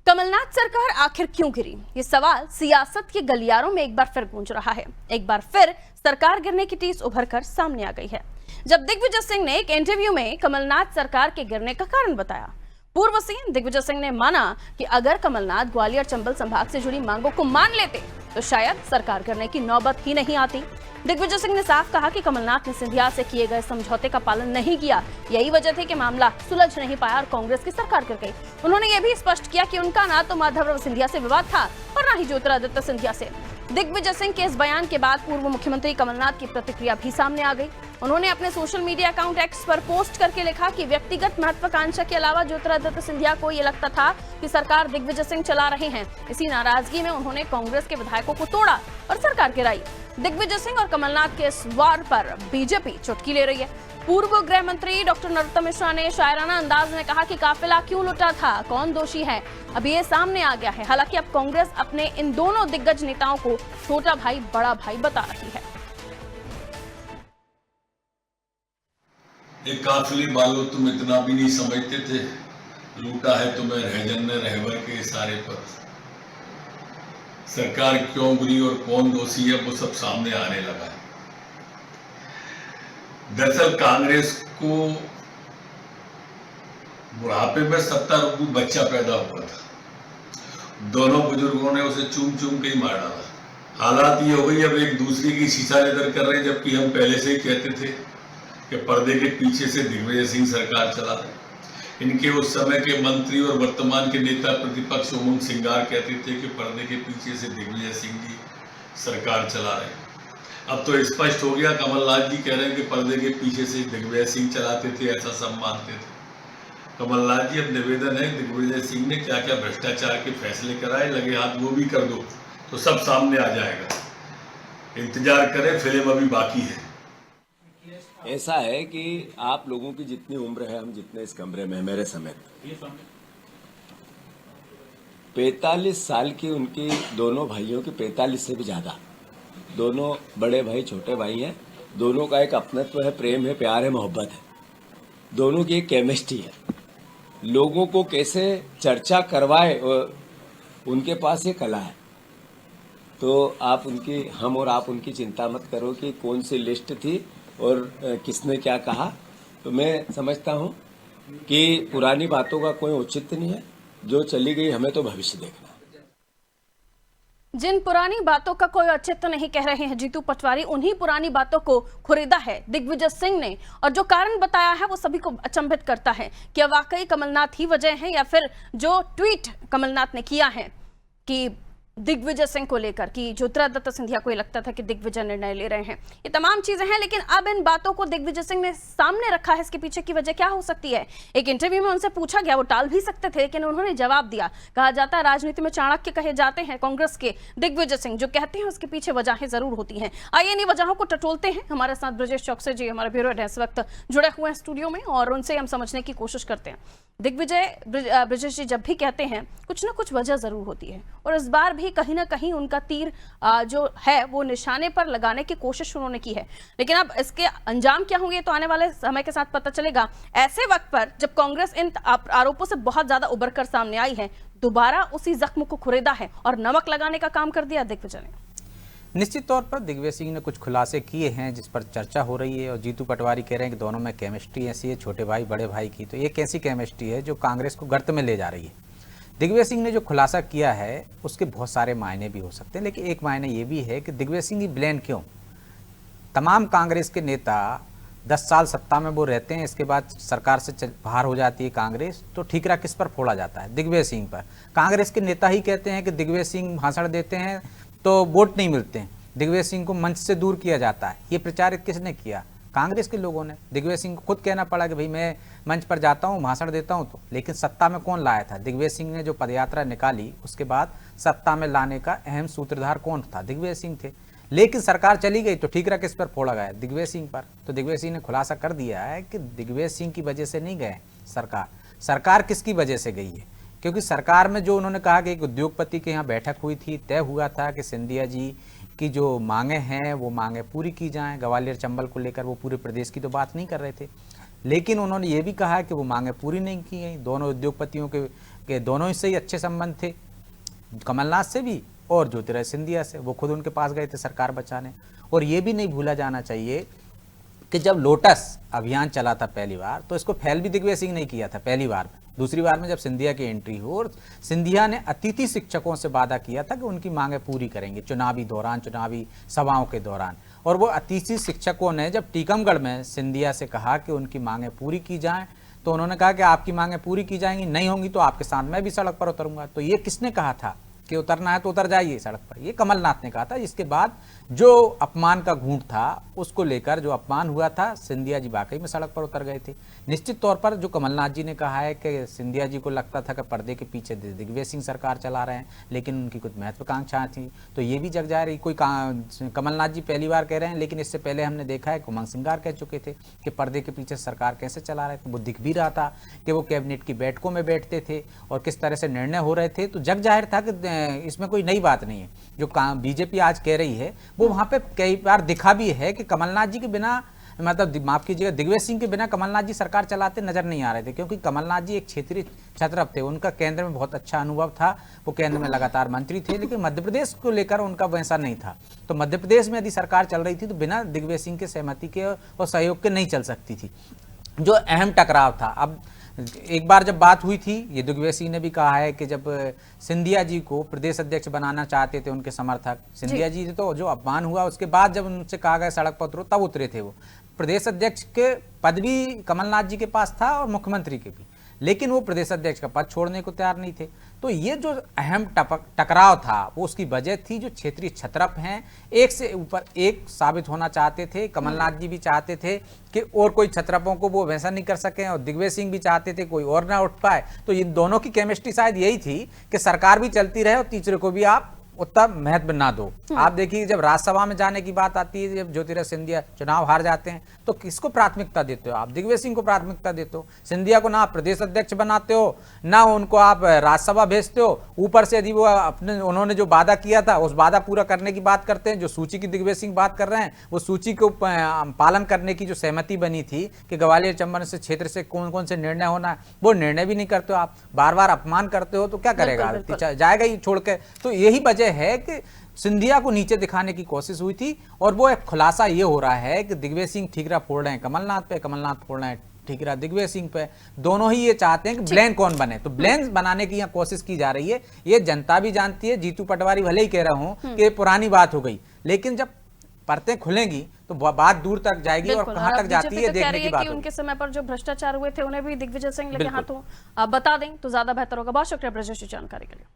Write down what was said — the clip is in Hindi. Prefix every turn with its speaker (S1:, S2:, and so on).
S1: कमलनाथ सरकार आखिर क्यों गिरी? ये सवाल सियासत के गलियारों में एक बार फिर गूंज रहा है। एक बार फिर सरकार गिरने की टीस उभर कर सामने आ गई है। जब दिग्विजय सिंह ने एक इंटरव्यू में कमलनाथ सरकार के गिरने का कारण बताया, पूर्व सीएम दिग्विजय सिंह ने माना कि अगर कमलनाथ ग्वालियर चंबल संभाग से जुड़ी मांगों को मान लेते तो शायद सरकार गिरने की नौबत ही नहीं आती। दिग्विजय सिंह ने साफ कहा कि कमलनाथ ने सिंधिया से किए गए समझौते का पालन नहीं किया, यही वजह थी कि मामला सुलझ नहीं पाया और कांग्रेस की सरकार गिर गई। उन्होंने यह भी स्पष्ट किया कि उनका ना तो माधवराव सिंधिया से विवाद था और ना ही ज्योतिरादित्य सिंधिया से। दिग्विजय सिंह के इस बयान के बाद पूर्व मुख्यमंत्री कमलनाथ की प्रतिक्रिया भी सामने आ गई। उन्होंने अपने सोशल मीडिया अकाउंट एक्स पर पोस्ट करके लिखा कि व्यक्तिगत महत्वाकांक्षा के अलावा ज्योतिरादित्य सिंधिया को यह लगता था कि सरकार दिग्विजय सिंह चला रहे हैं। इसी नाराजगी में उन्होंने कांग्रेस के विधायकों को तोड़ा और सरकार गिराई। दिग्विजय सिंह और कमलनाथ के इस वार पर बीजेपी चुटकी ले रही है। पूर्व गृह मंत्री डॉक्टर नरोत्तम मिश्रा ने शायराना अंदाज में कहा कि काफिला क्यों लुटा था, कौन दोषी है, अब ये सामने आ गया है। हालांकि अब कांग्रेस अपने इन दोनों दिग्गज नेताओं को छोटा भाई बड़ा भाई बता रही है।
S2: एक काफिले वालों तुम इतना भी नहीं समझते थे, लूटा है तुम्हें रहजन ने रहबर के सारे पद। सरकार क्यों गिरी और कौन दोषी है वो सब सामने आने लगा है। दरअसल कांग्रेस को बुढ़ापे में 70 रूपी बच्चा पैदा हुआ था। दोनों बुजुर्गों ने उसे चूम चूम के ही मार डाला। हालात ये हो गई अब एक दूसरे की शीशा लेदर कर रहे हैं, जबकि हम पहले से ही कहते थे कि पर्दे के पीछे से दिग्विजय सिंह सरकार चला रहे। इनके उस समय के मंत्री और वर्तमान के नेता प्रतिपक्ष उमंग सिंगार कहते थे कि पर्दे के पीछे से दिग्विजय सिंह जी सरकार चला रहे। अब तो स्पष्ट हो गया, कमलनाथ जी कह रहे हैं कि पर्दे के पीछे से दिग्विजय सिंह चलाते थे, ऐसा सब मानते थे। कमलनाथ जी अब निवेदन है, दिग्विजय सिंह ने क्या क्या भ्रष्टाचार के फैसले कराए, लगे हाथ वो भी कर दो तो सब सामने आ जाएगा। इंतजार करें, फिल्म अभी बाकी है।
S3: ऐसा है कि आप लोगों की जितनी उम्र है, हम जितने इस कमरे में, मेरे समेत 45 साल की उनकी दोनों भाइयों की, 45 से भी ज्यादा, दोनों बड़े भाई छोटे भाई हैं। दोनों का एक अपनत्व है, प्रेम है, प्यार है, मोहब्बत है। दोनों की एक केमिस्ट्री है। लोगों को कैसे चर्चा करवाए उनके पास ये कला है। तो आप उनकी, हम और आप उनकी चिंता मत करो कि कौन सी लिस्ट थी और किसने क्या कहा। तो मैं समझता हूं कि पुरानी बातों का कोई औचित्य नहीं है। जो चली गई हमें तो भविष्य देखना।
S1: जिन पुरानी बातों का कोई औचित्य नहीं कह रहे हैं जीतू पटवारी, उन्हीं पुरानी बातों को खुरीदा है दिग्विजय सिंह ने। और जो कारण बताया है वो सभी को अचंभित करता है कि वाकई कमलनाथ ही वजह है या फिर जो ट्वीट कमलनाथ ने किया है कि दिग्विजय सिंह को लेकर कि ज्योतिरादित्य सिंधिया को लगता था कि दिग्विजय निर्णय ले रहे हैं। ये तमाम चीजें हैं, लेकिन अब इन बातों को दिग्विजय सिंह ने सामने रखा है। इसके पीछे की वजह क्या हो सकती है? एक इंटरव्यू में उनसे पूछा गया, वो टाल भी सकते थे लेकिन उन्होंने जवाब दिया। कहा जाता है राजनीति में चाणक्य कहे जाते हैं कांग्रेस के दिग्विजय सिंह, जो कहते हैं उसके पीछे वजहें जरूर होती हैं। आइए इन्हीं वजहों को टटोलते हैं। हमारे साथ ब्रजेश चौकसे जी हमारे ब्यूरो हेड इस वक्त जुड़े हुए हैं स्टूडियो में और उनसे हम समझने की कोशिश करते हैं। ब्रजेश जी जब भी कहते हैं कुछ ना कुछ वजह जरूर होती है और इस बार भी कहीं ना कहीं उनका तीर जो है वो निशाने पर लगाने की कोशिश उन्होंने की है। लेकिन अब इसके अंजाम क्या होंगे तो आने वाले समय के साथ पता चलेगा। ऐसे वक्त पर जब कांग्रेस इन आरोपों से बहुत ज्यादा उभर कर सामने आई है, दोबारा उसी जख्म को खुरेदा है और नमक लगाने का काम कर दिया दिग्विजय ने।
S4: निश्चित तौर पर दिग्विजय सिंह ने कुछ खुलासे किए हैं जिस पर चर्चा हो रही है और जीतू पटवारी कह रहे हैं कि दोनों में केमिस्ट्री ऐसी है, छोटे भाई बड़े भाई की। तो ये कैसी केमिस्ट्री है जो कांग्रेस को गर्त में ले जा रही है? दिग्विजय सिंह ने जो खुलासा किया है उसके बहुत सारे मायने भी हो सकते हैं, लेकिन एक मायने ये भी है कि दिग्विजय सिंह ही ब्लेम क्यों? तमाम कांग्रेस के नेता 10 साल सत्ता में वो रहते हैं, इसके बाद सरकार से बाहर हो जाती है कांग्रेस, तो ठीकरा किस पर फोड़ा जाता है? दिग्विजय सिंह पर। कांग्रेस के नेता ही कहते हैं कि दिग्विजय सिंह भाषण देते हैं तो वोट नहीं मिलते हैं, दिग्विजय सिंह को मंच से दूर किया जाता है। ये प्रचारित किसने किया? कांग्रेस के लोगों ने। दिग्विजय सिंह को खुद कहना पड़ा कि भाई मैं मंच पर जाता हूँ, भाषण देता हूँ। तो लेकिन सत्ता में कौन लाया था? दिग्विजय सिंह ने जो पदयात्रा निकाली उसके बाद सत्ता में लाने का अहम सूत्रधार कौन था? दिग्विजय सिंह थे। लेकिन सरकार चली गई तो ठीकरा किस पर फोड़ा गया? दिग्विजय सिंह पर। तो दिग्विजय सिंह ने खुलासा कर दिया है कि दिग्विजय सिंह की वजह से नहीं गए सरकार किसकी वजह से गई है? क्योंकि सरकार में जो उन्होंने कहा कि एक उद्योगपति के यहाँ बैठक हुई थी, तय हुआ था कि सिंधिया जी की जो मांगे हैं वो मांगे पूरी की जाएं। ग्वालियर चंबल को लेकर वो पूरे प्रदेश की तो बात नहीं कर रहे थे, लेकिन उन्होंने ये भी कहा कि वो मांगे पूरी नहीं की गई। दोनों उद्योगपतियों के कि दोनों से ही अच्छे संबंध थे, कमलनाथ से भी और ज्योतिरादित्य सिंधिया से। वो खुद उनके पास गए थे सरकार बचाने। और ये भी नहीं भूला जाना चाहिए कि जब लोटस अभियान चला था पहली बार, तो इसको फेल भी दिग्विजय सिंह नहीं किया था पहली बार में। दूसरी बार में जब सिंधिया की एंट्री हो, और सिंधिया ने अतिथि शिक्षकों से वादा किया था कि उनकी मांगें पूरी करेंगे चुनावी सभाओं के दौरान। और वो अतिथि शिक्षकों ने जब टीकमगढ़ में सिंधिया से कहा कि उनकी मांगें पूरी की जाएं, तो उन्होंने कहा कि आपकी मांगें पूरी की जाएंगी, नहीं होंगी तो आपके साथ मैं भी सड़क पर उतरूंगा। तो ये किसने कहा था कि उतरना है तो उतर जाइए सड़क पर? ये कमलनाथ ने कहा था। इसके बाद जो अपमान का घूंट था, उसको लेकर जो अपमान हुआ था, सिंधिया जी वाकई में सड़क पर उतर गए थे। निश्चित तौर पर जो कमलनाथ जी ने कहा है कि सिंधिया जी को लगता था कि पर्दे के पीछे दिग्विजय सिंह सरकार चला रहे हैं, लेकिन उनकी कुछ महत्वाकांक्षाएं थी, तो ये भी जग जा रही। कमलनाथ जी पहली बार कह रहे हैं, लेकिन इससे पहले हमने देखा है उमंग सिंगार कह चुके थे कि पर्दे के पीछे सरकार कैसे चला रहे थे। वो दिख भी रहा था कि वो कैबिनेट की बैठकों में बैठते थे और किस तरह से निर्णय हो रहे थे। तो जग जाहिर था कि इसमें कोई नई बात नहीं है। जो बीजेपी आज कह रही है वो वहां पे कई बार दिखा भी है कि कमलनाथ जी के बिना, मतलब माफ कीजिएगा, दिग्विजय सिंह के बिना कमलनाथ जी सरकार चलाते नजर नहीं आ रहे थे, क्योंकि कमलनाथ जी एक क्षेत्रीय छत्रप थे। उनका केंद्र में बहुत अच्छा अनुभव था, वो केंद्र में लगातार मंत्री थे, लेकिन मध्य प्रदेश को लेकर उनका वैसा नहीं था। तो मध्य प्रदेश में यदि सरकार चल रही थी तो बिना दिग्विजय सिंह के सहमति के और सहयोग के नहीं चल सकती थी। जो अहम टकराव था, अब एक बार जब बात हुई थी, ये दिग्विजय सिंह ने भी कहा है कि जब सिंधिया जी को प्रदेश अध्यक्ष बनाना चाहते थे उनके समर्थक, सिंधिया जी तो जो अपमान हुआ उसके बाद जब उनसे कहा गया सड़क पर उतरो, तब उतरे थे वो। प्रदेश अध्यक्ष के पद भी कमलनाथ जी के पास था और मुख्यमंत्री के भी, लेकिन वो प्रदेश अध्यक्ष का पद छोड़ने को तैयार नहीं थे। तो ये जो अहम टकराव था वो उसकी वजह थी जो क्षेत्रीय छत्रप हैं एक से ऊपर एक साबित होना चाहते थे। कमलनाथ जी भी चाहते थे कि और कोई छत्रपों को वो वैसा नहीं कर सकें, और दिग्विजय सिंह भी चाहते थे कोई और ना उठ पाए। तो इन दोनों की केमिस्ट्री शायद यही थी कि सरकार भी चलती रहे और तीसरे को भी आप उतना महत्व ना दो। आप देखिए जब राज्यसभा में जाने की बात आती है, जब ज्योतिरादित्य सिंधिया चुनाव हार जाते हैं, तो किसको प्राथमिकता देते हो आप? दिग्विजय सिंह को प्राथमिकता देते हो। सिंधिया को ना आप प्रदेश अध्यक्ष बनाते हो, ना उनको आप राज्यसभा भेजते हो। ऊपर से यदि वो अपने उन्होंने जो वादा किया था उस वादा पूरा करने की बात करते हैं। जो सूची की दिग्विजय सिंह बात कर रहे हैं, वो सूची को पालन करने की जो सहमति बनी थी कि ग्वालियर चंबल से क्षेत्र से कौन कौन से निर्णय होना है, वो निर्णय भी नहीं करते हो आप। बार बार अपमान करते हो तो क्या करेगा, जाएगा ही छोड़ के। तो यही वजह है कि सिंधिया को नीचे दिखाने की कोशिश हुई थी, और वो एक खुलासा ये हो रहा है कि दिग्विजय सिंह ठीकरा फोड़ रहे हैं कमलनाथ पे, कमलनाथ फोड़ रहे हैं ठीकरा दिग्विजय सिंह पे। दोनों ही ये चाहते हैं कि ब्लेम कौन बने, तो ब्लेम बनाने की यहाँ कोशिश की जा रही है। ये जनता भी जानती है। जीतू पटवारी भले ही कह रहा हूं कि ये पुरानी बात हो गई, लेकिन जब परतें खुलेंगी तो बात दूर तक जाएगी और कहां तक जाती है देखने की बात।
S1: उनके समय पर जो भ्रष्टाचार हुए थे उन्हें भी दिग्विजय सिंह लगे हाथों बता दें तो ज्यादा बेहतर होगा। बहुत शुक्रिया ब्रजेश जी जानकारी के लिए।